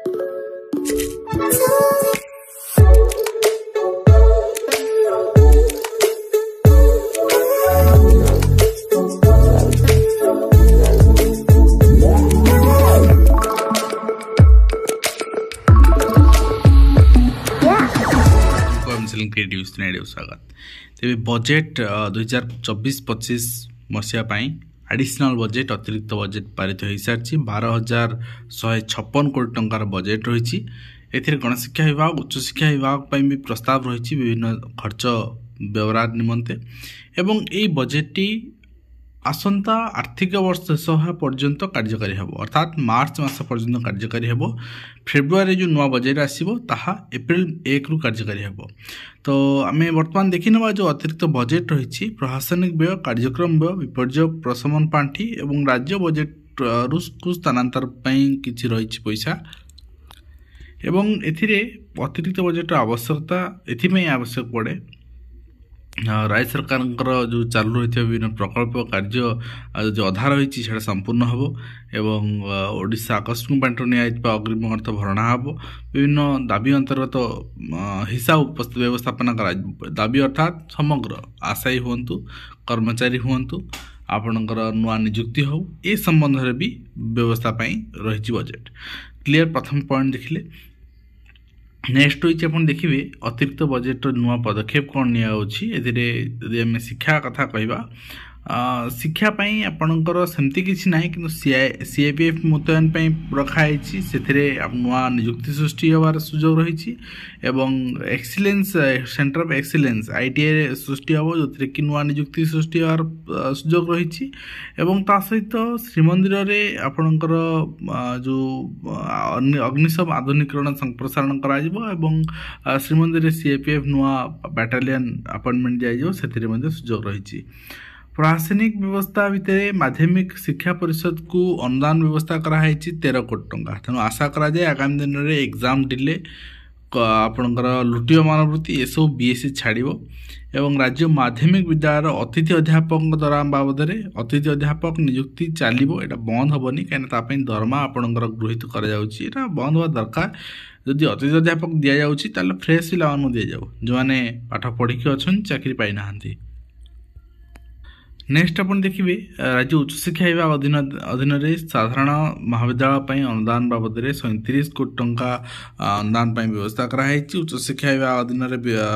Creative स्वागत तेज budget 2024-25 मसीहा additional budget अतिरिक्त बजेट पारित हो सारी 12,156 कोटी टंकार बजेट रही। गणशिक्षा विभाग उच्च शिक्षा विभाग भी प्रस्ताव रही विभिन्न खर्च व्यवहार निमंते एवं यही बजेटटी आसंता आर्थिक वर्ष शेष पर्यंत कार्यकारी हेबो अर्थात मार्च मास पर्यंत कार्यकारी हेबो। फेब्रुआरी जो नुआ बजेट आसीबो ताहा एप्रिल 1 रु कार्यकारी हेबो। तो आमे वर्तमान देखिनबा जो अतिरिक्त बजेट रही प्रशासनिक व्यय कार्यक्रम व्यय विपर्य प्रशमन पांठी एवं राज्य बजेट रु स्थानांतर किछि रही पैसा एवं एथिरे अतिरिक्त बजेट आवश्यकता एथिमे आवश्यक पड़े। राज्य सरकार जो चालू रही विभिन्न प्रकल्प कार्य जो अधा रही संपूर्ण हम एवं ओडिशा आकस्मिक पांठि नि अग्रिम अर्थ भरणा हम विभिन्न दाबी अंतर्गत हिसाब व्यवस्थापन दाबी अर्थात समग्र आशायी हूँ कर्मचारी हूँ आपणकर नुआ निजुक्ति हो ए संबंध में भी व्यवस्था रही बजेट क्लियर। प्रथम पॉइंट देखिले नेक्स्ट होइछि आपण देखिबे अतिरिक्त बजेट नुआ पदक्षेप कौन निया शिक्षा कथा कहबा शिक्षा आपणकर सेमती किछि नाही कि सीआईपीएफ मुतयन रखाई से नुआ निजुक्ति सृष्टि होवार सुजोग रही एवं excellence centre of excellence ITI Srishti हम जो कि नुआ निजुक्ति सृष्टि होवार सुजोग रही एवं ता सहित श्रीमंदिर रे आपणकर जो अग्निशम आधुनिकरण संप्रसारण करा एवं श्रीमंदिर सीआईपीएफ नुआ बैटालियन अपॉइंटमेंट दिया से सुजोग रही। प्रशासनिक व्यवस्था भितर माध्यमिक शिक्षा परिषद को अनुदान व्यवस्था कराई 13 कोटी टंका। तेणु आशा करा जाए आगामी दिन में एग्जाम डिले आपणकर लुटिव मनोवृत्ति ये सब बीएससी छाड़ो एवं राज्य माध्यमिक विद्यालय अतिथि अध्यापक दरमा बाबद अतिथि अध्यापक नियुक्ति चलो यहाँ बंद हेनी कहीं दरमा आपणकर गृहित कर बंद हवा दरकार। जदि अतिथि अध्यापक दि जाऊँ फ्रेश पिला दि जाऊ जो मैंने पाठ पढ़ी अच्छा चाकरी पाई ना। नेक्स्ट अपन देखिए राज्य उच्च शिक्षा विभाग अधीन साधारण महाविद्यालय अनुदान बाबद 37 कोटी टंका अनुदान व्यवस्था कराई। उच्च शिक्षा विभाग अधीन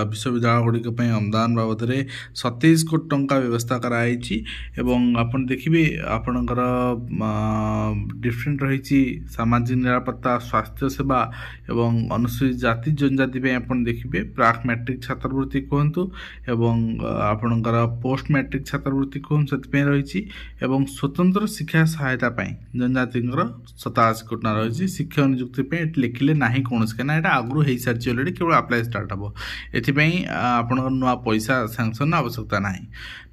विश्वविद्यालय गुड़िक अनुदान बाबद 27 कोटी टंका व्यवस्था कराई। आपन देखिए आपणकर डिफरेंट रही सामाजिक निरापत्ता स्वास्थ्य सेवा एवं अनुसूचित जाति जनजाति आपन देखिए प्राक मैट्रिक छात्रवृत्ति कहतु एवं आपणकर पोस्ट मैट्रिक छात्रवृत्ति रही एवं स्वतंत्र शिक्षा सहायता जनजाति 87 कोटी रही। शिक्षक नियुक्ति लिखिले ना कौन कहीं आगु हो सारी अलरेडी केवल अप्लाई स्टार्ट हम एपाई आप नुआ पैसा सैंक्शन आवश्यकता ना।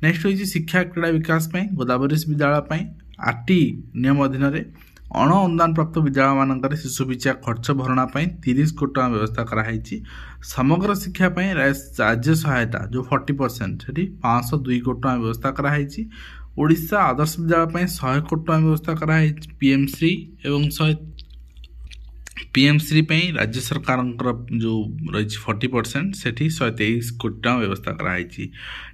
नेक्स्ट होइछि शिक्षा क्रीड़ा विकास गोदावरी विद्यालय आरटी नियम अधीन अण अनुदान प्राप्त विद्यालय मानक शिशु भिक्षा खर्च भरणा 30 कोटी टंका व्यवस्था कराई। समग्र शिक्षा राज्य सहायता जो 40% 502 कोटी टंका व्यवस्था कराई। ओडिशा आदर्श विद्यालय 100 कोटी टंका व्यवस्था कराई। पीएमश्री एवं पीएमश्री राज्य सरकार जो रही 40% से 123 कोटी टंका व्यवस्था कराई।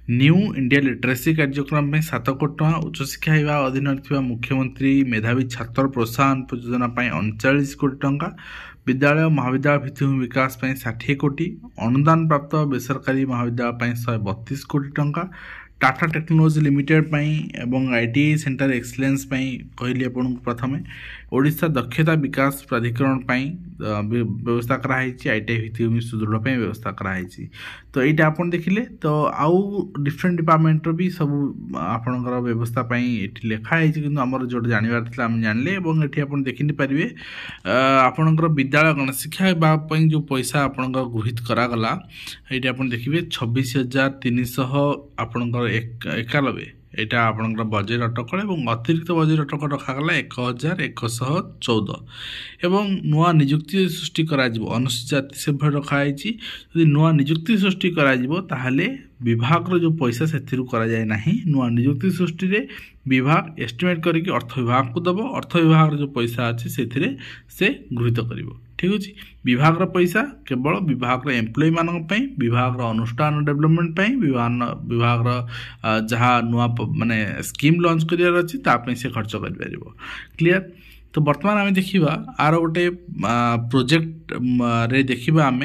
न्यू इंडिया लिटरेसी कार्यक्रम 7 कोटी टंका। उच्च शिक्षा विभाग अधीन मुख्यमंत्री मेधावी छात्र प्रोत्साहन योजना 39 कोटी टंका। विद्यालय महाविद्यालय भित्तिभूमि विकास 60 कोटी। अनुदान प्राप्त बेसरकारी महाविद्यालय 132 कोटी टंका। टाटा टेक्नोलॉजी लिमिटेड एवं आईटीआई सेंटर एक्सीलेंस कहली आपन प्रथमे ओडिशा दक्षता विकास प्राधिकरण व्यवस्था कराई। आईटीआई भित्तिभूमि सुदृढ़ व्यवस्था कराई। तो यहाँ आपन देखिले तो आउ डिफरेंट डिपार्टमेंट भी सब आपणकर व्यवस्था लिखाई कि आमर जो जानवर था आम जानले और ये आप देखी पारे आपणकर विद्यालय गणशिक्षा विभाग जो पैसा आपणकर गृहित करागला ये आप देखिए 26,300 आपणकर 91 यहाँ आपणकर बजेट अटकल और अतिरिक्त बजेट अटकल रखागला 1,114 एवं नुआ निजुक्ति सृष्टि करा अनुसूचित जाति से रखाई। यदि नुआ निजुक्ति सृष्टि करा ताहले विभाग जो पैसा से कराए ना नुआ निजुक्ति सृष्टि रे विभाग एस्टिमेट करके अर्थ विभाग को दब अर्थ विभाग जो पैसा अच्छे से गृहित कर ठीक अच्छे विभाग पैसा केवल विभाग एम्प्लॉय मान विभाग अनुष्ठान डेवलपमेंट विभाग जहाँ नुआ माने स्कीम लॉन्च करार अच्छी से खर्च कर क्लियर। तो बर्तमान आम देखा आर गोटे प्रोजेक्ट रे देखा आम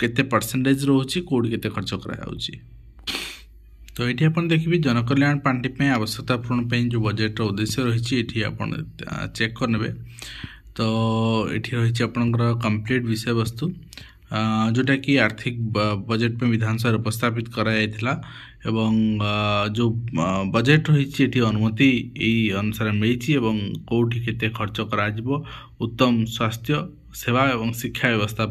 केते परसेंटेज रोचे कौटी के खर्च कराऊँ। तो ये आप देखिए जनकल्याण पांठि आवश्यकता पूरण जो बजेट उद्देश्य रही आप चेक करने। तो ये रही आपंकर कंप्लीट विषय वस्तु जोटा कि आर्थिक बजेट में विधानसभा उपस्थापित कराइला एवं जो बजेट रही अनुमति यही अनुसार मिली कौटी केते खर्च करा उत्तम स्वास्थ्य सेवा एवं शिक्षा व्यवस्था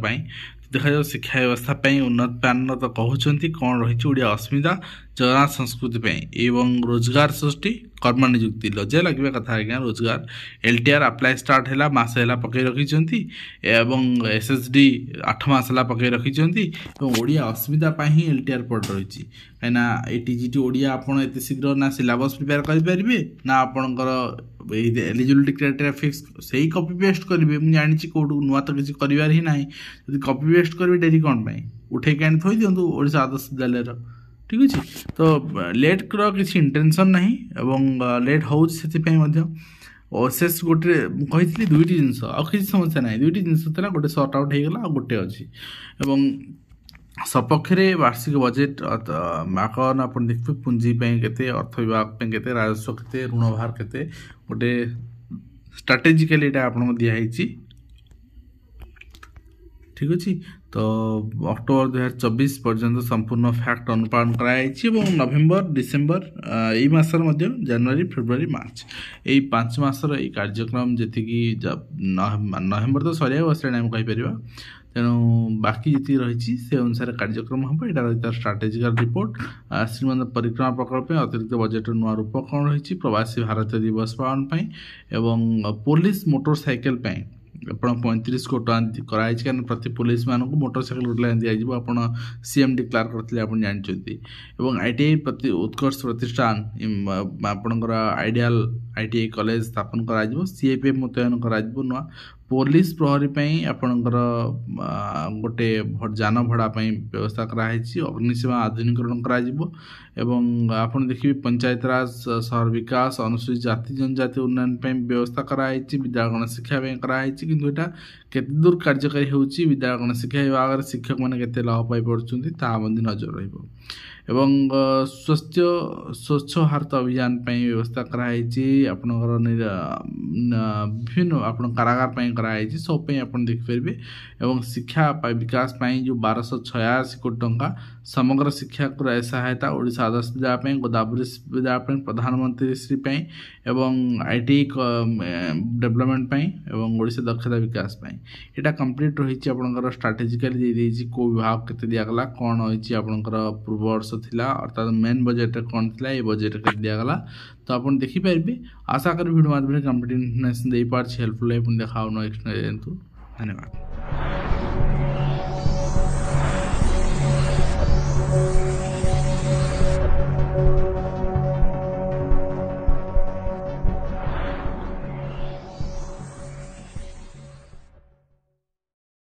देखा जाओ शिक्षा व्यवस्था उन्नत प्यान तो कहते कौन रही ओडिया अस्मिता जगन्नाथ संस्कृति एवं रोजगार सृष्टि कर्म नियुक्ति लज्जा लगे कथा आज्ञा रोजगार LTR अप्लाई स्टार्ट है मास है पकई रखिंट SSD 8 मास है पकई रखिंट ओडिया अस्मिता ही LTR पड़ रही कहीं TGT ओडिया आपड़ एत शीघ्र ना सिलेबस प्रिपेयर करेंगे ना आपणकर एलिजिबिलिटी क्राइटेरिया फिक्स से ही कॉपी पेस्ट करेंगे मुझे जानी कौटू नुआ तो किसी कर ही ना जब कॉपी पेस्ट करेंगे डेरी कौन उठे आनी थोई दिंतु ओडिशा आदर्श विद्यालय ठीक अच्छे। तो लेट किसी इंटेंशन नहीं एवं लेट हो शेष गोटे कही दुईटी जिनस आ किसी समस्या ना दुईटी जिनस गोटे सर्ट आउट होगा गोटे अच्छी एवं सपक्ष वार्षिक बजेट आकलन आप देखिए पुंजी के अर्थ विभाग के राजस्व के ऋण भार के गोटे स्ट्राटेजिकली आपको दिखाई ठीक अच्छे। तो अक्टोबर 2024 पर्यंत संपूर्ण फैक्ट अनुपालन कराई नवेम्बर डिसेम्बर यही मसर जनवरी फेब्रुआरी मार्च यही 5 मासर यही कार्यक्रम जी नवेम्बर तो सरिया बसला आम कहीपर तेणु बाकी जी रही से अनुसार कार्यक्रम हम यहाँ स्ट्राटेजिकल रिपोर्ट श्रीमंत परिक्रमा प्रकल्प अतिरिक्त बजेट नुआ रूप कौन रही प्रवासी भारतीय दिवस पालन एवं पुलिस मोटरसाइकेल आप 35 कोटी टଙ୍କା कराई कारण प्रति पुलिस मानक मोटरसाइकेल गोटे दिज्व आप CM डिक्लेयर करते आप जानते ITI प्रति उत्कर्ष प्रतिष्ठान आपणकर आइडियल ITI कॉलेज स्थापन कर CIPF मुतयन कर नुआ पुलिस प्रहरी आपणकर गोटे जान भड़ापी व्यवस्था कराई अग्निसेवा आधुनिकरण कर आप देखिए पंचायत राज शहर विकास अनुसूचित जाति जनजाति उन्नयन व्यवस्था कराई विद्यागण शिक्षा कराई किंतु यहाँ केते दूर कार्यकारी होची विद्यागण शिक्षा विभाग शिक्षक मैंने केते लाभ पाई पड़ुछंती ता नजर रहिबो एवं स्वच्छ भारत अभियान व्यवस्था कराई आपणकर विभिन्न आप कारागार कराई सब आप देखिपारे एवं शिक्षा विकास जो 1286 कोटी टଙ୍କା समग्र शिक्षा सहायता ओडिशा आदर्श विद्यालय गोदावरी विद्यालय प्रधानमंत्री श्री एवं ITI डेवलपमेंट एवं ओडिशा दक्षता विकास यहाँ कंप्लीट रही आपंकर स्ट्राटेजिकली को विभाग के दिगला कौन रही आपंकर पूर्व वर्ष थिला अर्थात मेन बजेट कौन थिला ये बजेट के दिगला। तो आप देखिपारे आशा कर वीडियो माध्यम कंप्लीट इन्फॉर्मेशन दे पार्छ हेल्पफुल है देखा नेक्स्ट धन्यवाद।